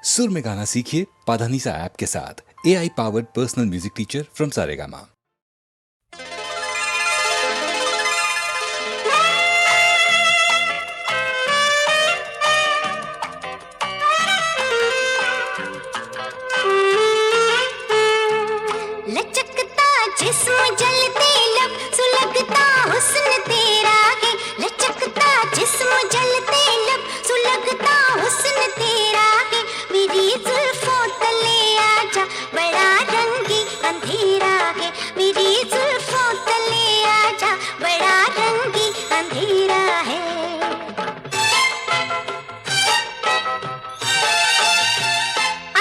सुर में गाना सीखिए पाधानीसा ऐप के साथ। AI powered personal music teacher from Saregama. लचकता जिस्म जलते लब सुलगता हुस्न तेरा है। लचकता जिस्म जलते लब सुलगता हुस्न तेरा है। मेरी जुल्फों तले आजा बड़ा रंगी अंधेरा है। मेरी जुल्फों तले आजा बड़ा रंगी अंधेरा है।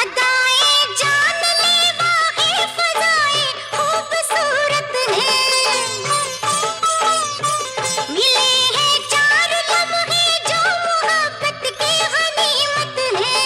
अदाएं जानलेवा है, फज़ाएं खूबसूरत हैं। मिले हैं चार लम्हे जो मोहब्बत की गनीमत हैं।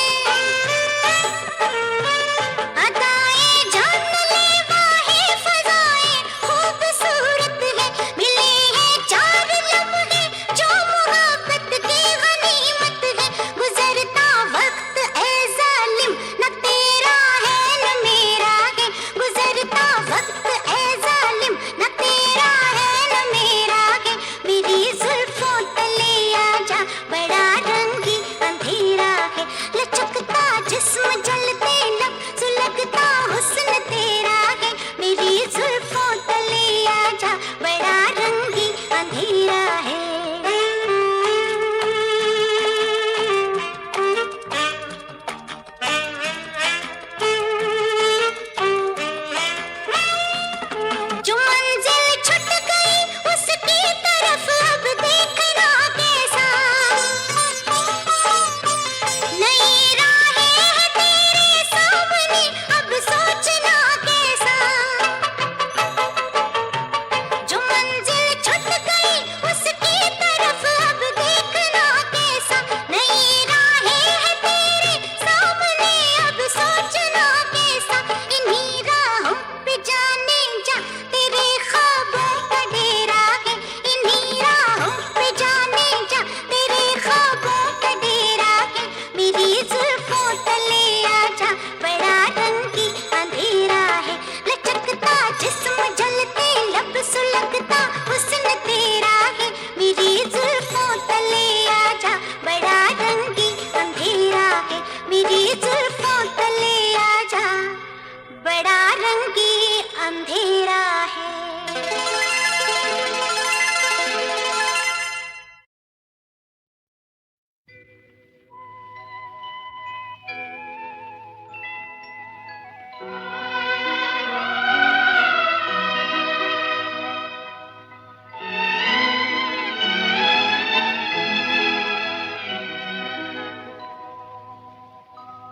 अदाएं जानलेवा है, फज़ाएं खूबसूरत हैं। मिले हैं चार लम्हे जो मोहब्बत की गनीमत हैं। गुज़रता वक्त ऐ ज़ालिम न तेरा है न मेरा है। गुज़रता वक्त ऐ ज़ालिम न तेरा है न मेरा है। मेरी जुल्फों तले आजा बड़ा रंगी अंधेरा है। लचकता जिस्म जलते लब सुलगता हुस्न तेरा है। मेरी जुल्फों तले आजा बड़ा रंगी अंधेरा है। जो मंजिल छूट गई उसकी तरफ अब देखना कैसा। नई राहें हैं तेरे सामने अब सोचना कैसा। जो मंजिल छूट गई उसकी तरफ अब देखना कैसा। नई राहें हैं तेरे सामने अब सोचना कैसा। इन्हीं राहों पे जाने जा तेरे ख्वाबों का डेरा है। इन्हीं राहों पे जाने जा तेरे ख्वाबों का डेरा है। मेरी जुल्फों तले आजा बड़ा रंगी अंधेरा है। लचकता जिस्म जलते लब सुलगता हुस्न तेरा है। मेरी जुल्फों तले आजा बड़ा रंगी अंधेरा है। मेरी जुल्फों तले आजा बड़ा रंगी अंधेरा है।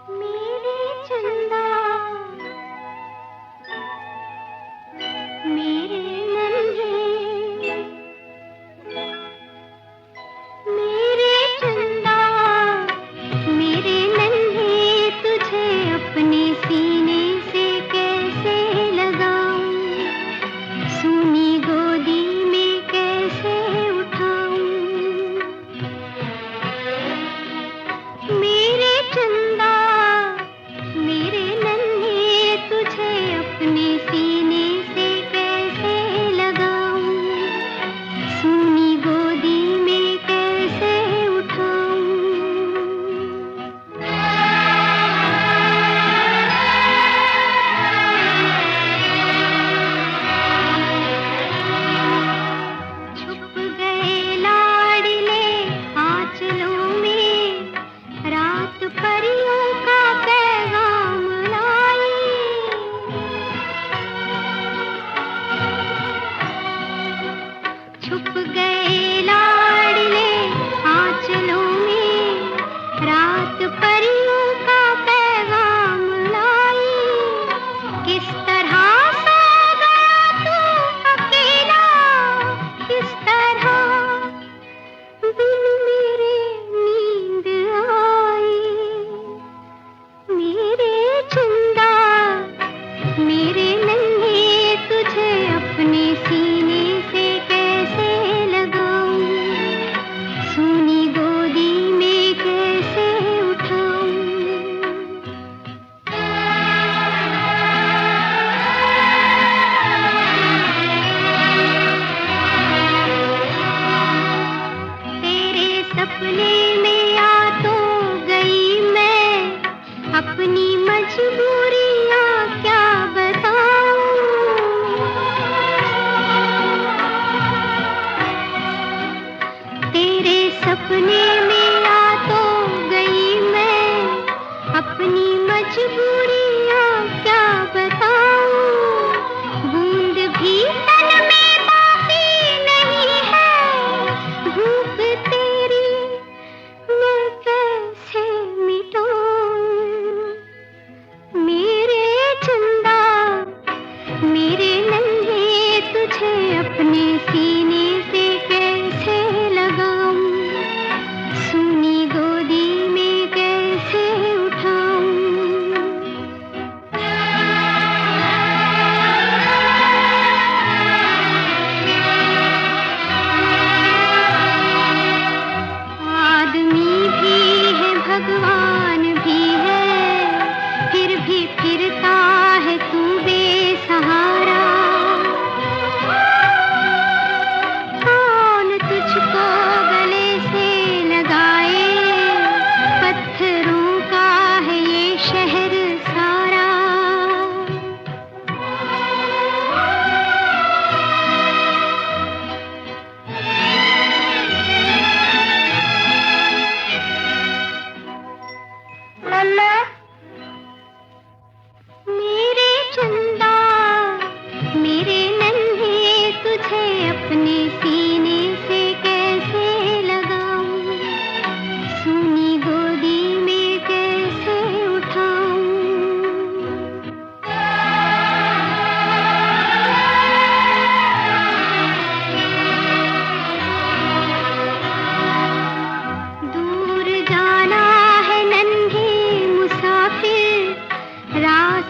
मेरी चंदा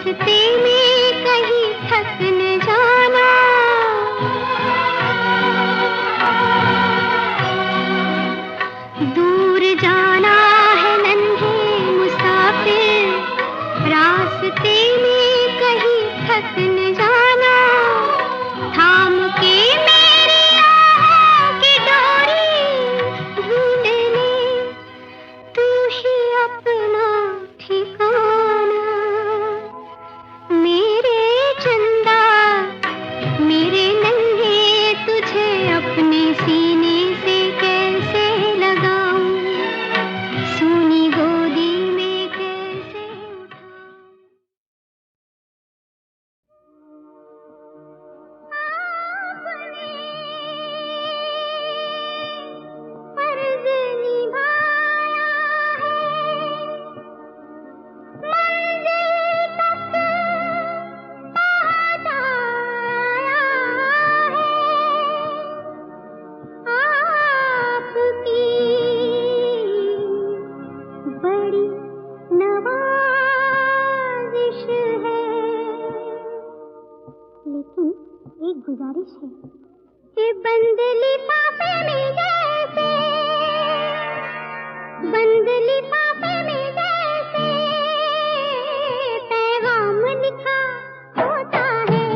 रास्ते में कहीं थक न जाना, दूर जाना है नन्हे मुसाफिर, रास्ते में कहीं थक न जाना, थाम के मेरी आहों की डोरी ढूंढ ले तू ही अपना ठिकाना। मेरे चंदा मेरे नन्हे तुझे अपने सीने से कैसे लगाऊं, सोनी गोदी में कैसे उठाऊं। आपने फर्ज निभाया है, मंजिल तक पहुंचाया है, आपकी बड़ी नवाजिश है। लेकिन एक गुजारिश है कि बंद लिफाफे में जैसे, बंद लिफाफे में जैसे पैगाम लिखा होता है,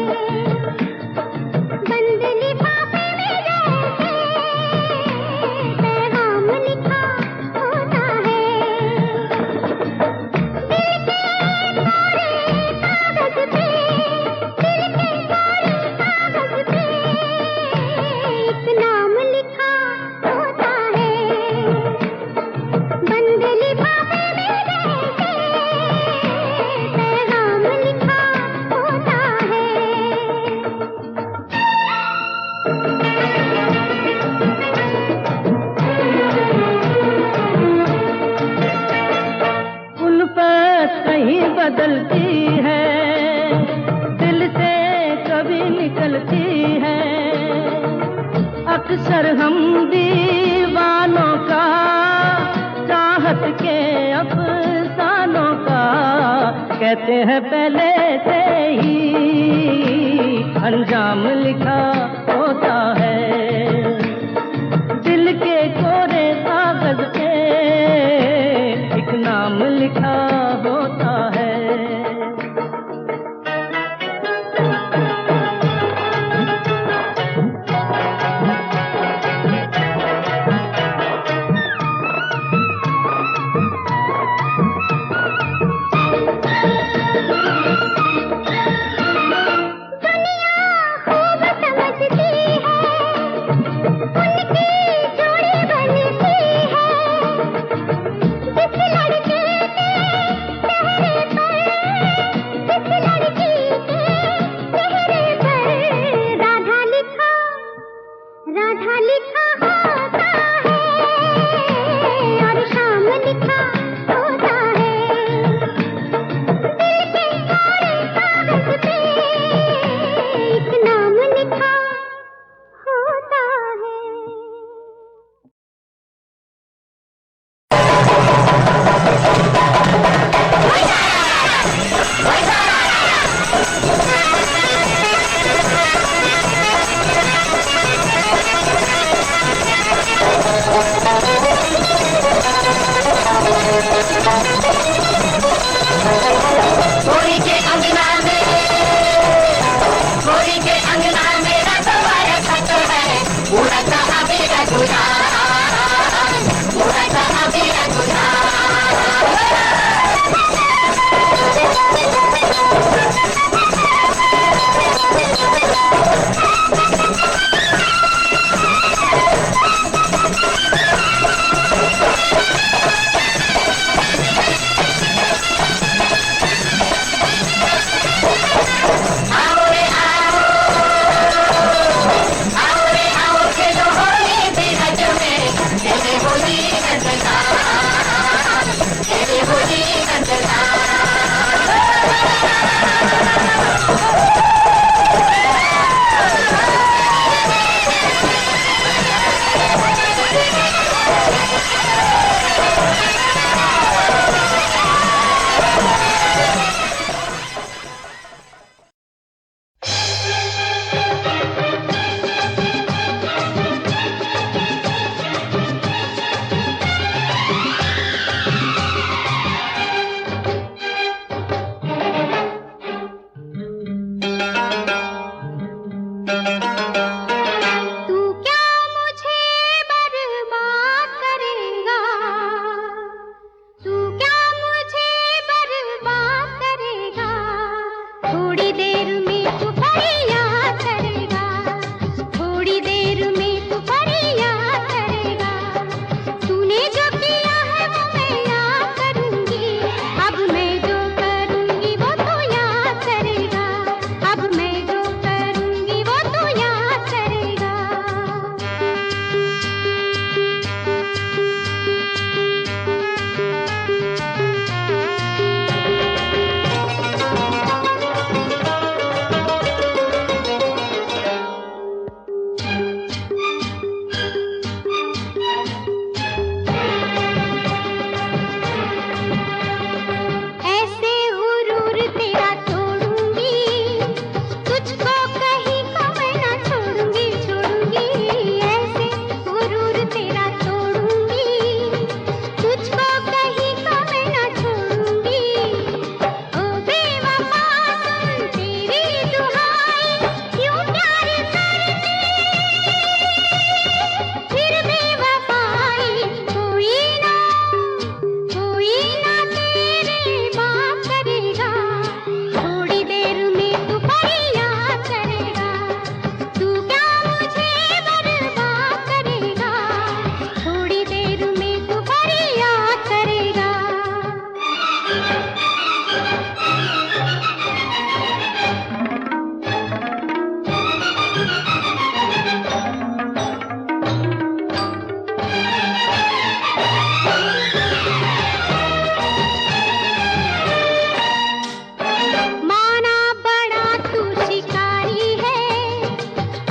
बंद लिफाफे में जैसे पैगाम लिखा होता है। दिल के कोरे कागज पे, दिल के कोरे कागज पे एक नाम लिखा होता है, बंद लिफाफे में जैसे पैगाम लिखा होता है। उल्फत कहीं बदलती है, दिल से कभी निकलती है, अक्सर हम दीवानों का चाहत के अफसानों का कहते हैं पहले से ही अंजाम लिखा होता है। दिल के कोरे कागज पे एक नाम लिखा होता है। दुनिया खूब समझती माना बड़ा तू शिकारी है,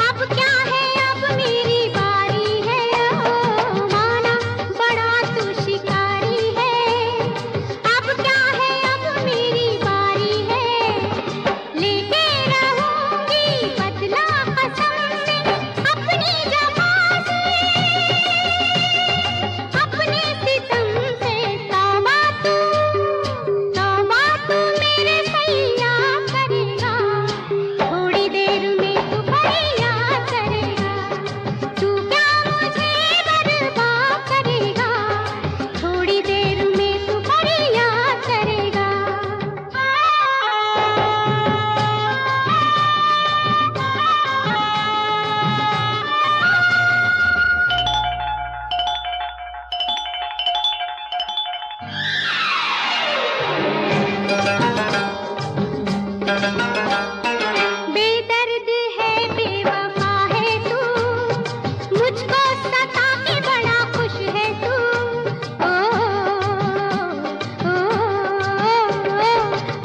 अब क्या है अब मेरी बारी है। ओ माना बड़ा तू शिकारी है, अब क्या है अब मेरी बारी है। लेके रहूंगी बदला कसम से अपनी जफा से, अपने सितम से तौबा तू मेरे सैया करेगा। थोड़ी देर में तू फरियाद करेगा, तू क्या मुझे बर्बाद करेगा। थोड़ी देर में तू फरियाद करेगा। बेदर्द है बेवफा है तू, मुझको सता के बड़ा खुश है तू। ओ,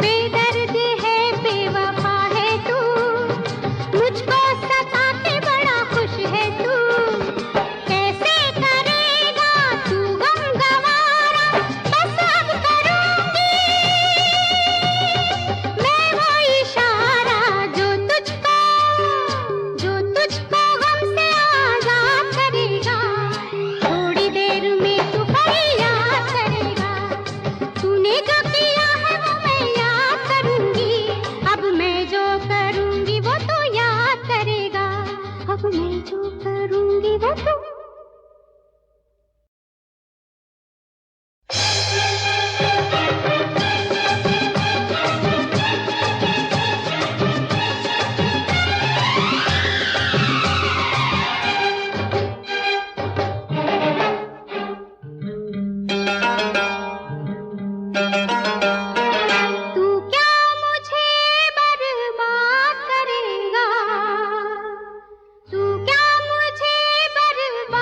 बेदर्द है बेवफा है तू, मुझको सता के बड़ा खुश है तू। कैसे करेगा तू गम गवारा, बस अब करूंगी मैं वो इशारा जो तुझको गम से आजाद करेगा। थोड़ी देर में तू फरियाद करेगा, तूने जो किया है वो मैं याद करूंगी। अब मैं जो करूंगी वो तू याद करेगा, अब मैं जो करूंगी वो तू। तू क्या मुझे बर्बाद करेगा, तू क्या मुझे बर्बाद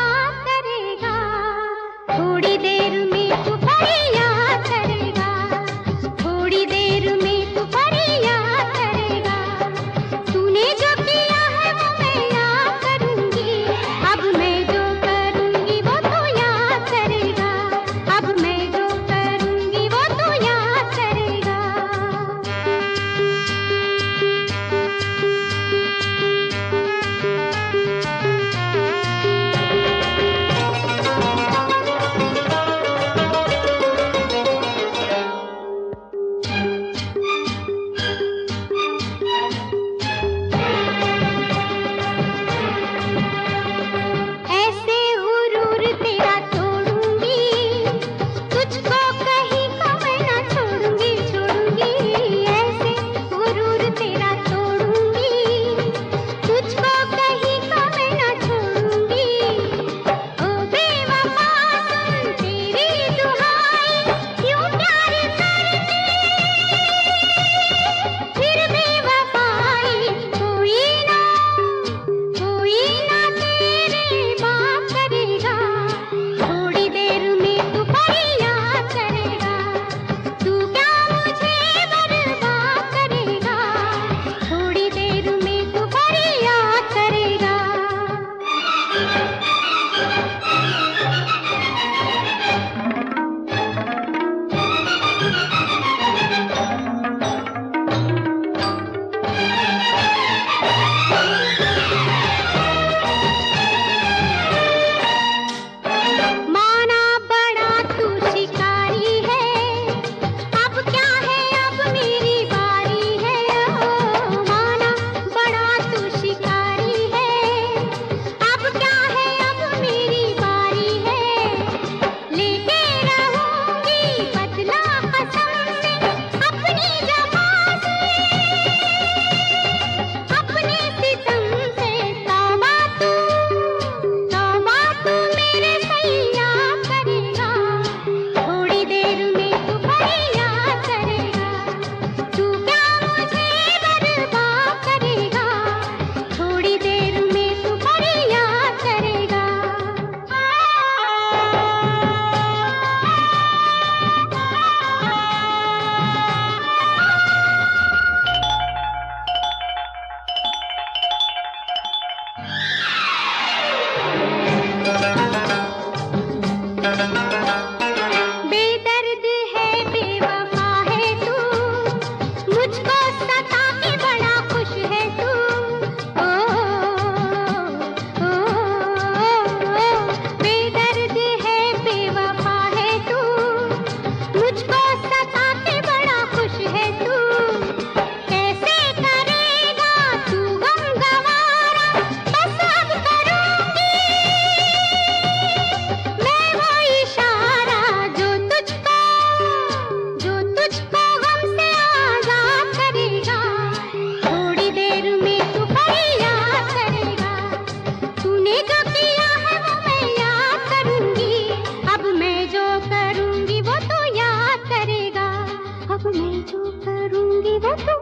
अब मैं जो करूंगी वो तुम।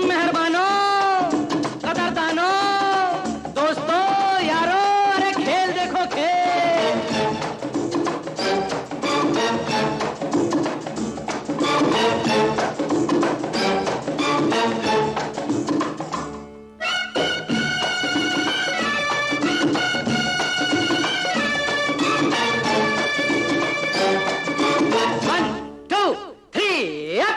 मेहरबानो, कदरदानो, दोस्तों, यारो, अरे खेल देखो खेल। One, two, three, up!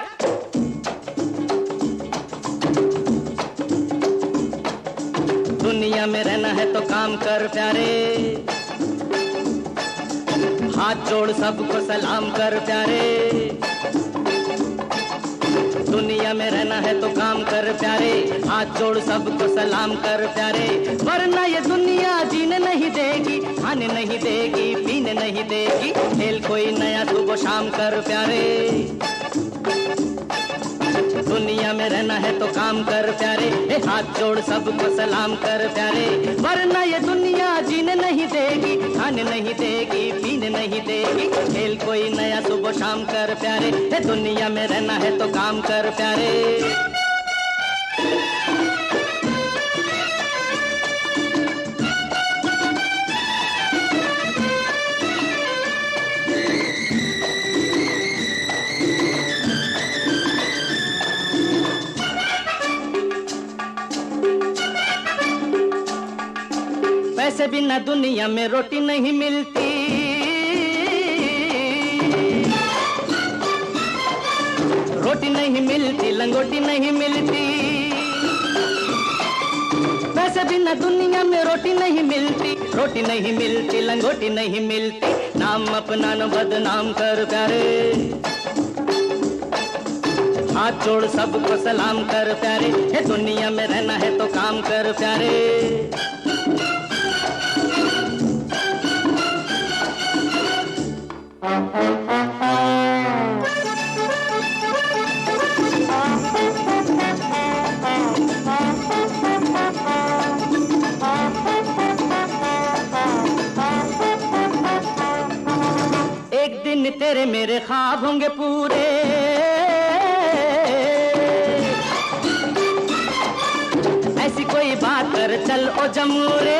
दुनिया में रहना है तो काम कर प्यारे, हाथ जोड़ सबको सलाम कर प्यारे। दुनिया में रहना है तो काम कर प्यारे, हाथ जोड़ सबको सलाम कर प्यारे। वरना ये दुनिया जीने नहीं देगी, खाने नहीं देगी, पीने नहीं देगी। खेल कोई नया सुबह शाम कर प्यारे। दुनिया में रहना है तो काम कर प्यारे, हाथ जोड़ सबको सलाम कर प्यारे। वरना ये दुनिया जीने नहीं देगी, खाने नहीं देगी, पीने नहीं देगी। खेल कोई नया सुबह शाम कर प्यारे, दुनिया में रहना है तो काम कर प्यारे। पैसे बिना दुनिया में रोटी नहीं मिलती, रोटी नहीं मिलती, लंगोटी नहीं मिलती। पैसे बिना दुनिया में रोटी नहीं मिलती, रोटी नहीं मिलती, लंगोटी नहीं मिलती। नाम अपना न बदनाम कर प्यारे, हाथ जोड़ सबको सलाम कर प्यारे। ये दुनिया में रहना है तो काम कर प्यारे। एक दिन तेरे मेरे ख्वाब होंगे पूरे, ऐसी कोई बात कर चल ओ जमूरे।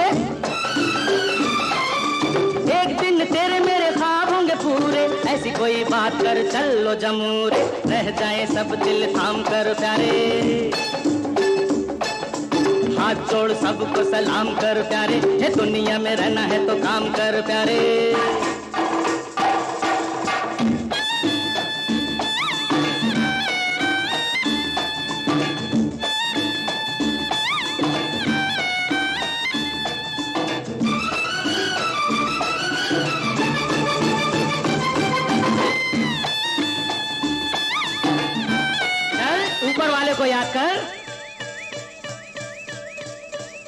एक दिन तेरे मेरे ख्वाब होंगे पूरे, ऐसी कोई बात कर चल लो जमूरे। रह जाए सब दिल थाम कर प्यारे, हाथ जोड़ सबको सलाम कर प्यारे। ये दुनिया में रहना है तो काम कर प्यारे। ऊपर वाले को याद कर।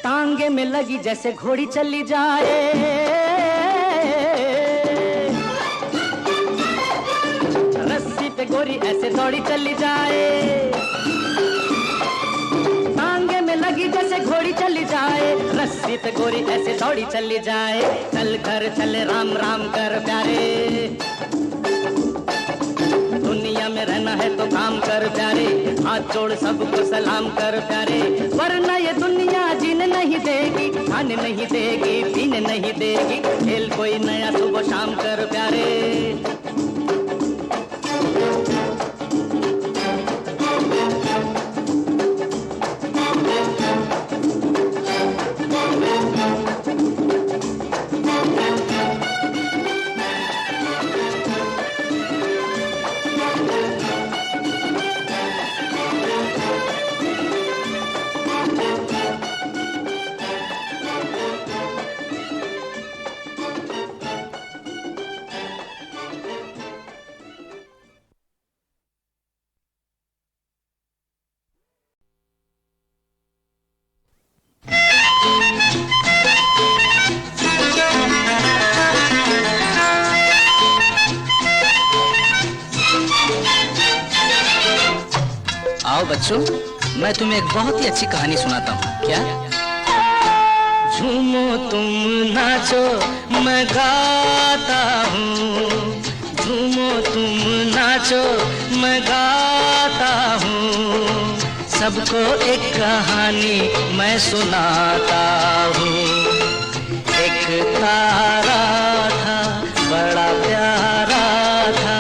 टांगे में लगी जैसे घोड़ी चली जाए, रस्सी पे गोरी ऐसे दौड़ी चली जाए। टांगे में लगी जैसे घोड़ी चली जाए, रस्सी पे गोरी ऐसे दौड़ी चली जाए। चल कर चले राम राम कर प्यारे, दुनिया में रहना है तो काम कर प्यारे। हाथ जोड़ सबको सलाम कर प्यारे। वरना ये दुनिया जीने नहीं देगी, खाने नहीं देगी, पीने नहीं देगी। खेल कोई नया सुबह शाम कर प्यारे। आओ बच्चों, मैं तुम्हें एक बहुत ही अच्छी कहानी सुनाता हूँ। क्या? झूमो तुम नाचो मैं गाता हूँ, झूमो तुम नाचो मैं गाता हूँ, सबको एक कहानी मैं सुनाता हूँ। एक तारा था बड़ा प्यारा था,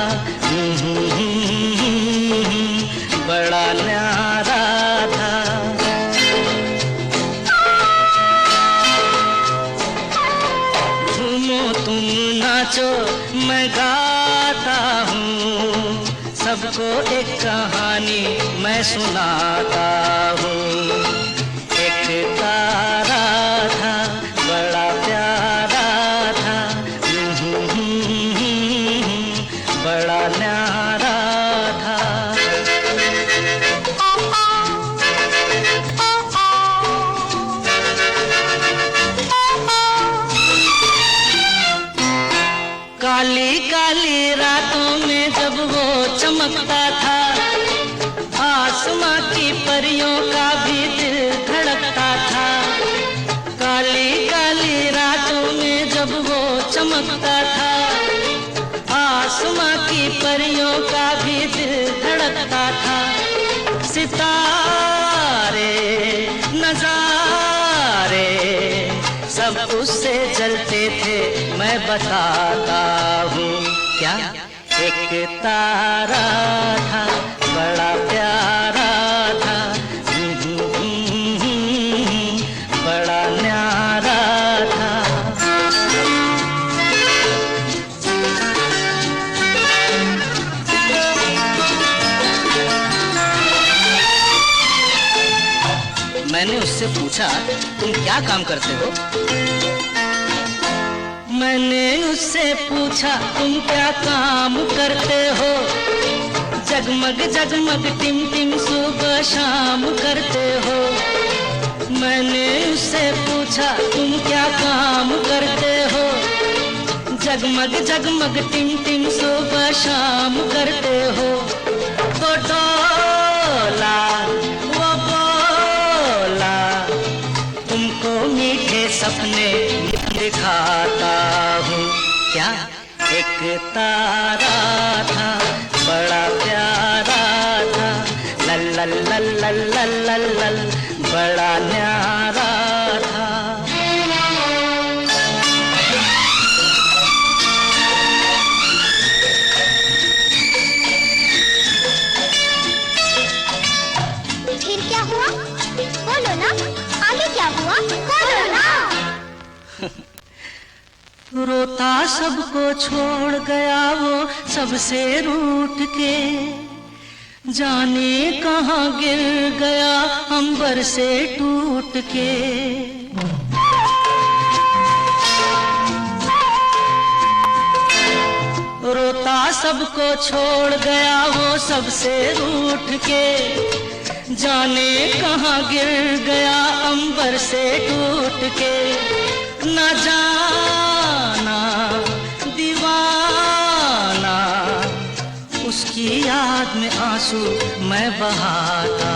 बड़ा न्यारा था। झूमो तुम नाचो मैं गाता हूँ, सबको एक कहानी मैं सुनाता हूँ। एक तारा था बड़ा प्यारा था, बड़ा न्यारा था। काली काली रातों में जब वो चमकता था, आसमां की परियों का भी दिल धड़कता था। काली काली रातों में जब वो चमकता था, आसमां की परियों का भी दिल धड़कता था। सितारे नजारे सब उससे जलते थे, मैं बताता हूँ क्या। एक तारा था बड़ा प्यारा था, बड़ा न्यारा था। मैंने उससे पूछा तुम क्या काम करते हो? मैंने उससे पूछा तुम क्या काम करते हो? जगमग जगमग टिम टिम सुबह शाम करते हो। मैंने उससे पूछा तुम क्या काम करते हो? जगमग जगमग टिम टिम सुबह शाम करते हो। तो डोला वो बोला तुमको मीठे सपने दिखाता हूँ क्या। एक तारा था बड़ा प्यारा था, लल लल लल लल लल लल लल, बड़ा न्यारा था। फिर क्या हुआ? बोलो ना, आगे क्या हुआ? बोलो ना। रोता सबको छोड़ गया वो सबसे रूठ के, जाने कहाँ गिर गया अंबर से टूट के। रोता सबको छोड़ गया वो सबसे रूठ के, जाने कहाँ गिर गया अंबर से टूट के। न जाना दीवाना उसकी याद में आंसू मैं बहाता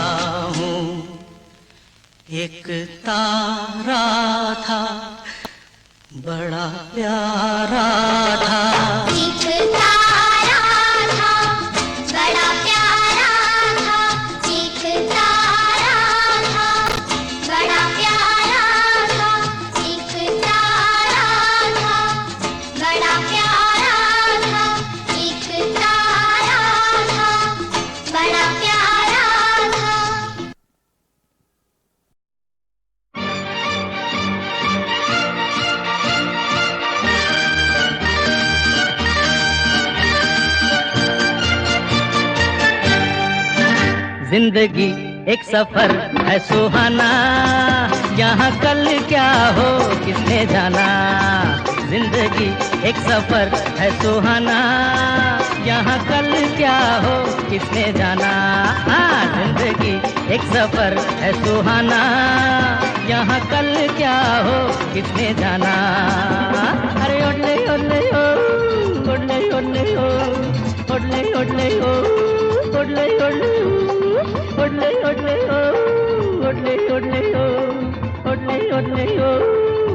हूँ। एक तारा था बड़ा प्यारा था, एक तारा था बड़ा प्यारा था, एक तारा था बड़ा प्यारा था, एक तारा था बड़ा प्यारा था, एक तारा था बड़ा प्यारा था। जिंदगी एक सफर है सुहाना, यहाँ कल क्या हो किसने जाना। जिंदगी एक सफर है सुहाना, यहाँ कल क्या हो किसने जाना। हाँ, जिंदगी एक सफर है सुहाना, यहाँ कल क्या हो किसने जाना। अरे ओडले ओडले ओ, ओडले ओडले ओ, ओडले ओडले ओ, ओडले ओडले ओ, ओडले ओडले ओ, ओडले ओडले ओ, ओडले ओडले ओ।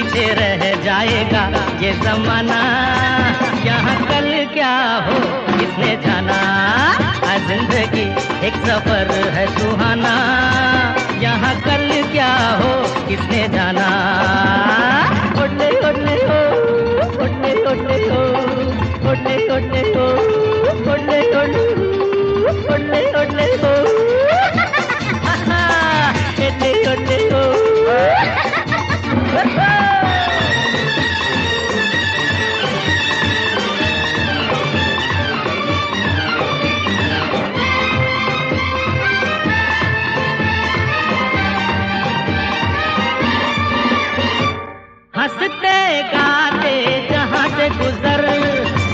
पीछे रह जाएगा ये जमाना। यहाँ कल क्या हो किसने जाना, आज जिंदगी एक सफर है सुहाना। यहाँ कल क्या हो किसने जाना। ओले ओले हो, ओले ओले हो, ओले ओले हो, ओले ओले हो, ओले ओले हो, ओले ओले हो। हंसते गाते जहाँ से गुजर,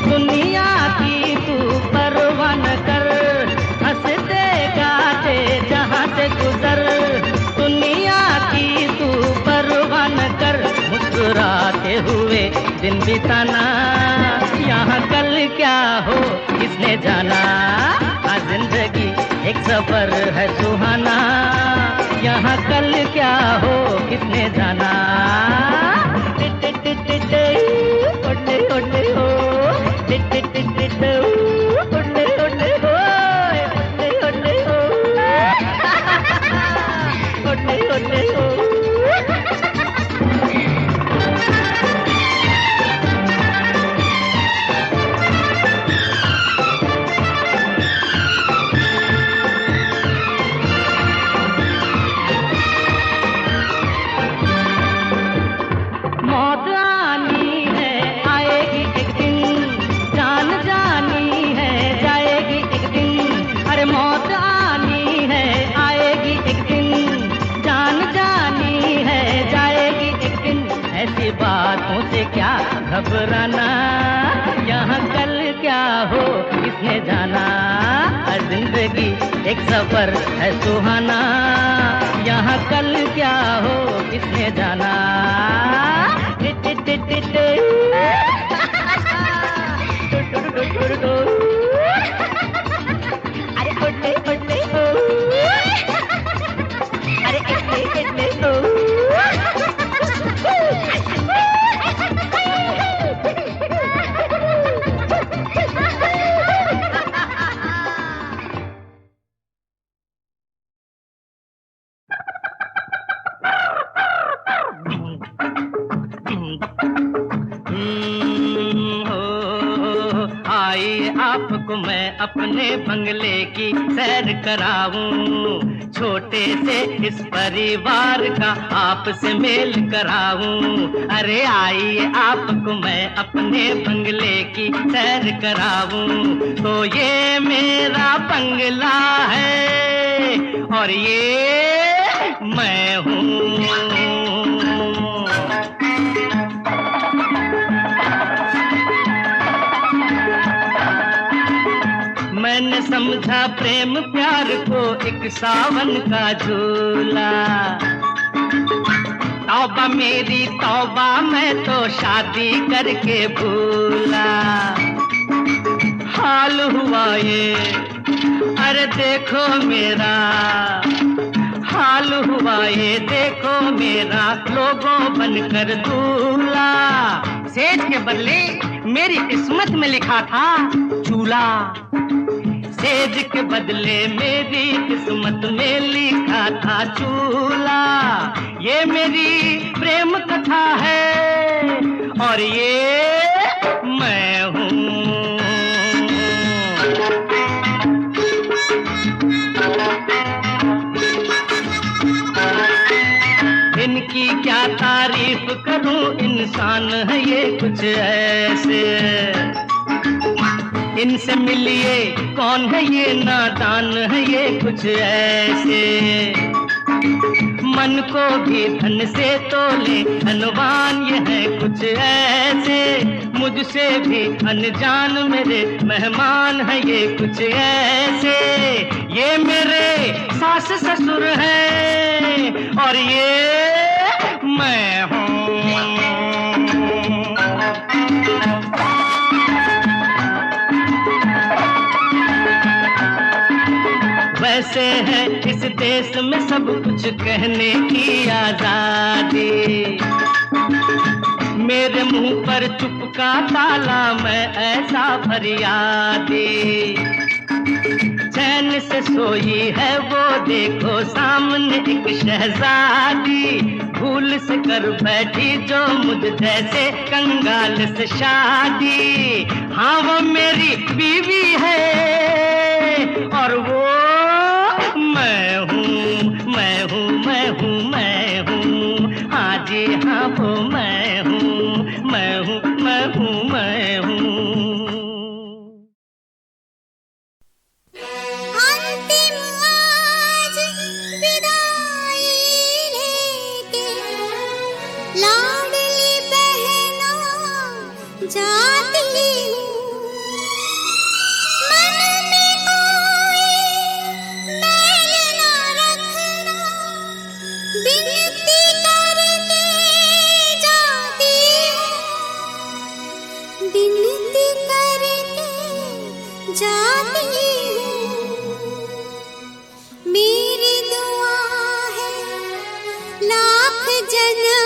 दुनिया की तू परवाह न कर। हंसते गाते जहाँ से गुजर, दुनिया की तू परवाह न कर। मुस्कुराते हुए दिन बिताना, यहाँ कल क्या हो किसने जाना। आज जिंदगी एक सफर है सुहाना। यहाँ कल क्या हो किसने जाना। ओले ओले हो, ओले ओले हो, ओले ओले हो, ओले ओले हो। मौत आनी है आएगी एक दिन, जान जानी है जाएगी एक दिन। अरे मौत आनी है आएगी एक दिन, जान जानी है जाएगी एक दिन। ऐसी बातों से क्या घबराना, यहाँ कल क्या हो किसने जाना। हर जिंदगी एक सफर है सुहाना। यहाँ कल क्या हो किसने जाना। अरे ओले ओले हो, अरे इतने इतने हो। आइए आपको मैं अपने बंगले की सैर कराऊं, छोटे से इस परिवार का आपसे मेल कराऊं। अरे आइए आपको मैं अपने बंगले की सैर कराऊं। तो ये मेरा बंगला है और ये मैं हूँ। मैंने समझा प्रेम प्यार को एक सावन का झूला। तौबा मेरी तौबा, मैं तो शादी करके भूला। हाल हुआ ये, अरे देखो मेरा हाल हुआ ये, देखो मेरा लोगों बनकर दूल्हा। सेज के बदले मेरी किस्मत में लिखा था चूल्हा। सेज के बदले मेरी किस्मत में लिखा था चूल्हा। ये मेरी प्रेम कथा है और ये मैं हूँ। इनकी क्या तारीफ करूं, इंसान है ये कुछ ऐसे। इनसे मिलिए कौन है ये नादान है ये कुछ ऐसे। मन को भी धन से तोले धनवान ये है कुछ ऐसे। मुझसे भी अनजान मेरे मेहमान है ये कुछ ऐसे। ये मेरे सास ससुर हैं और ये मैं हूँ। वैसे है इस देश में सब कुछ कहने की आजादी। पर चुपका ताला मैं ऐसा फरियादी। चैन से सोई है वो देखो सामने एक शहजादी, भूल से कर बैठी जो मुझ जैसे कंगाल से शादी। हाँ वो मेरी बीवी है और वो मैं हूँ, मैं हूँ, मैं हूँ, मैं हूँ। हाँ जी हाँ वो मैं हूँ, मैं हूँ, मैं हूँ, मैं हूँ। अंतिम आज विदाई लेके लाडली बहना जाती हूँ। मन में कोई मैल ना रखना, विनती करके जाती हूँ, विनती करके जाती हूँ। मेरी दुआ है लाख जन्म